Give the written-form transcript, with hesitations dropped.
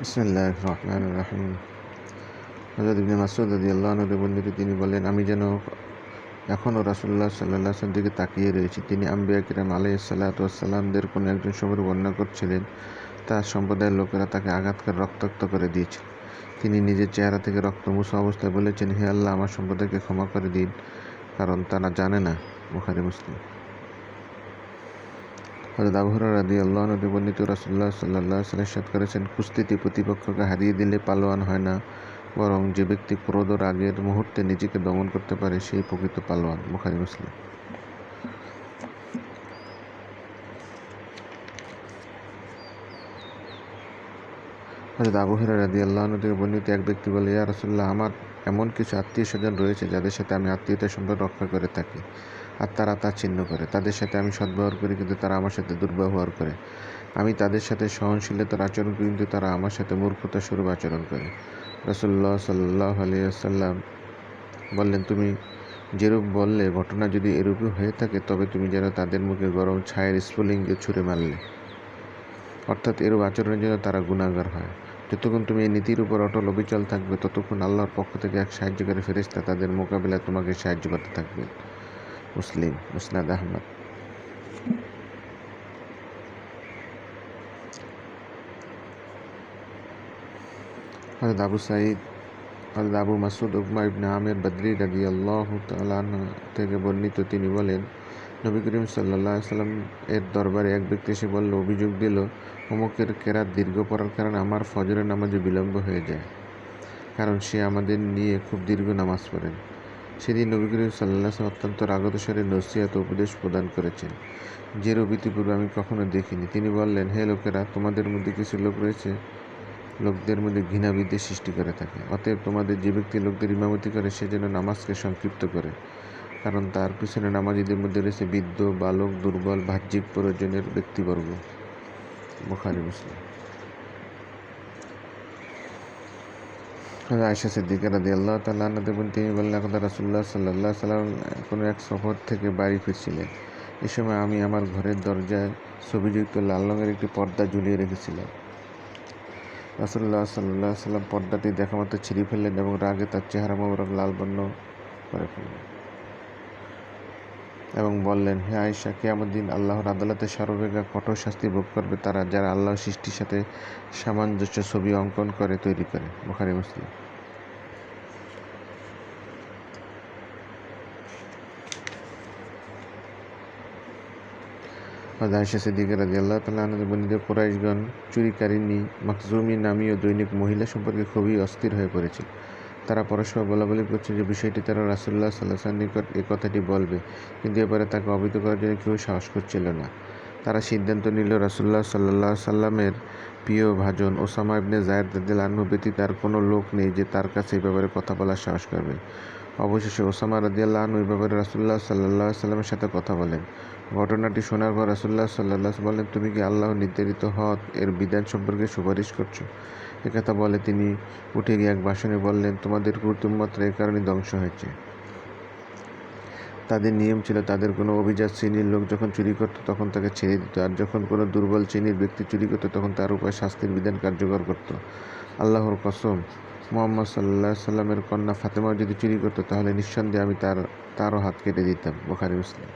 বিসমিল্লাহির রহমানির রহিম। হযরত ইবনে মাসউদ রাদিয়াল্লাহু আনহু হতে বর্ণিত, তিনি বলেন, আমি যেন এখনও রাসূলুল্লাহ সাল্লাল্লাহু আলাইহি ওয়াসাল্লামের দিকে তাকিয়ে রয়েছি। তিনি আম্বিয়া কিরাম আলাইহিসসালাতু ওয়াসসালামদের কোনো একজন সম্পর্কে বর্ণনা করছিলেন। তার সম্প্রদায়ের লোকেরা তাকে আঘাত করে রক্তাক্ত করে দিয়েছিল। তিনি নিজের চেহারা থেকে রক্ত মুছা অবস্থায় বলেছেন, হে আল্লাহ, আমার সম্প্রদায়কে ক্ষমা করে দিন, কারণ তারা জানে না। বুখারী মুসলিম। হযরত আবু হুরায়রা রাদিয়াল্লাহু আনহু হতে বর্ণিত, রাসূলুল্লাহ সাল্লাল্লাহু আলাইহি ওয়াসাল্লাম ইরশাদ করেছেন, কুস্তিতে প্রতিপক্ষকে হারিয়ে দিলে পালোয়ান হয় না, বরং যে ব্যক্তি ক্রোধ ও রাগের মুহূর্তে নিজেকে দমন করতে পারে সেই প্রকৃত পালোয়ান। বুখারী মুসলিম। হযরত আবু হুরায়রা রাদিয়াল্লাহু আনহু থেকে বর্ণিত, এক ব্যক্তি বলে, ইয়া রাসূলুল্লাহ, আমার এমন কিছু আত্মীয়স্বজন রয়েছে যাদের সাথে আমি আত্মীয়তার সম্পর্ক রক্ষা করে থাকি, আর তারা তা ছিন্ন করে। তাদের সাথে আমি সদ্ব্যবহার করি, কিন্তু তারা আমার সাথে দুর্ব্যবহার করে। আমি তাদের সাথে সহনশীলতার আচরণ করি, কিন্তু তারা আমার সাথে মূর্খতা স্বরূপ আচরণ করে। রাসূলুল্লাহ সাল্লাল্লাহু আলাইহি ওয়াসাল্লাম বললেন, তুমি যেরূপ বললে, ঘটনা যদি এরূপই হয়ে থাকে, তবে তুমি যেন তাদের মুখে গরম ছায়ের স্ফুলিঙ্গে ছুঁড়ে মারলে, অর্থাৎ এরূপ আচরণের জন্য তারা গুনাহগার হয়। যতক্ষণ তুমি এই নীতির উপর অটল অবিচল থাকবে, ততক্ষণ আল্লাহর পক্ষ থেকে এক সাহায্যকারী ফেরেশতা তাদের মোকাবিলায় তোমাকে সাহায্য করতে থাকবেন। মুসলিম, মুসনাদ আহমদ। হযরত আবু মাসউদ উকবা ইবনে আমির বদরি রাদিয়াল্লাহু তাআলা আনহু থেকে বর্ণিত, তিনি বলেন, নবী করিম সাল্লাল্লাহু আলাইহি ওয়াসাল্লাম এর দরবারে এক ব্যক্তি এসে বলল, অভিযোগ দিল, অমুকের কেরাত দীর্ঘ পড়ার কারণে আমার ফজরের নামাজে বিলম্ব হয়ে যায়, কারণ সে আমাদের নিয়ে খুব দীর্ঘ নামাজ পড়েন। সেদিন নবী করিম সাল্লাল্লাহু আলাইহি ওয়াসাল্লাম অত্যন্ত রাগত স্বরে নসিহত ও উপদেশ প্রদান করেছেন, যে ইতিপূর্বে আমি কখনো দেখিনি। তিনি বললেন, হে লোকেরা, তোমাদের মধ্যে কিছু লোক রয়েছে লোকদের মধ্যে ঘৃণা বিদ্বেষ সৃষ্টি করে থাকে। অতএব তোমাদের যে ব্যক্তি লোকদের ইমামতি করে, সে যেন নামাজকে সংক্ষিপ্ত করে, কারণ তার পিছনে নামাজীদের মধ্যে রয়েছে বৃদ্ধ, বালক, দুর্বল, বাহ্যিক প্রয়োজনের ব্যক্তিবর্গ। বুখারী মুসলিম। আয়েশা সিদ্দিকা রাদিয়াল্লাহু তাআলা আনহা তিনি বলেন, একদা রাসূলুল্লাহ সাল্লাল্লাহু আলাইহি ওয়াসাল্লাম কোনো এক সফর থেকে বাড়ি ফিরছিলেন। এ সময় আমি আমার ঘরের দরজায় ছবিযুক্ত লাল রঙের একটি পর্দা ঝুলিয়ে রেখেছিলাম। রাসূলুল্লাহ সাল্লাল্লাহু আলাইহি ওয়াসাল্লাম পর্দাটি দেখামাত্র ছিঁড়ে ফেললেন এবং রাগে তার চেহারা মোবারক লাল বর্ণ করে ফেললেন এবং বললেন, হে আয়েশা, কিয়ামত দিন আল্লাহর আদালতে সর্বাপেক্ষা কঠোর শাস্তি ভোগ করবে তারা, যারা আল্লাহর সৃষ্টির সাথে সামঞ্জস্য ছবি অঙ্কন করে তৈরি করে। বুখারী মুসলিম। আয়েশা সিদ্দিকা রাদিয়াল্লাহু তাআলা আনহা বর্ণিত, কুরাইশগণ চুরিকারিনী মাখজুমী নামীয় দৈনিক মহিলা সম্পর্কে খুবই অস্থির হয়ে পড়েছিল। তারা পরস্পর বলাবলি করছে যে বিষয়টি তারা রাসূলুল্লাহ সাল্লাল্লাহু আলাইহি ওয়াসাল্লামের নিকট এ কথাটি বলবে, কিন্তু এবারে তাকে অবহিত করার জন্য কেউ সাহস করছিল না। তারা সিদ্ধান্ত নিল, রাসূলুল্লাহ সাল্লাল্লাহু আলাইহি ওয়াসাল্লামের প্রিয় ভাজন ওসামা ইবনে যায়েদ রাদিয়াল্লাহু আনহু ব্যতীত আর কোনো লোক নেই যে তার কাছে এই ব্যাপারে কথা বলার সাহস করবে। অবশেষে ওসামা রাদিয়াল্লাহু আনহু এই ব্যাপারে রাসূলুল্লাহ সাল্লাল্লাহু আলাইহি ওয়াসাল্লামের সাথে কথা বলেন। ঘটনাটি শোনার পর রাসূলুল্লাহ সাল্লাল্লাহু আলাইহি ওয়াসাল্লাম বললেন, তুমি কি আল্লাহর নির্ধারিত হদ এর বিধান সম্পর্কে সুপারিশ করছো? একথা বলে তিনি উঠে গিয়ে এক ভাষণে বললেন, তোমাদের কুর্ত উম্মতরা এ কারণে ধ্বংস হয়েছে। তাদের নিয়ম ছিল, তাদের কোনো অভিজাত শ্রেণীর লোক যখন চুরি করত তখন তাকে ছেড়ে দিত, আর যখন কোনো দুর্বল শ্রেণীর ব্যক্তি চুরি করত তখন তার উপর শাস্তির বিধান কার্যকর করত। আল্লাহর কসম, মুহাম্মদ সাল্লাল্লাহু আলাইহি ওয়াসাল্লামের কন্যা ফাতেমাও যদি চুরি করত, তাহলে নিঃসন্দেহে আমি তারও হাত কেটে দিতাম। বুখারী মুসলিম।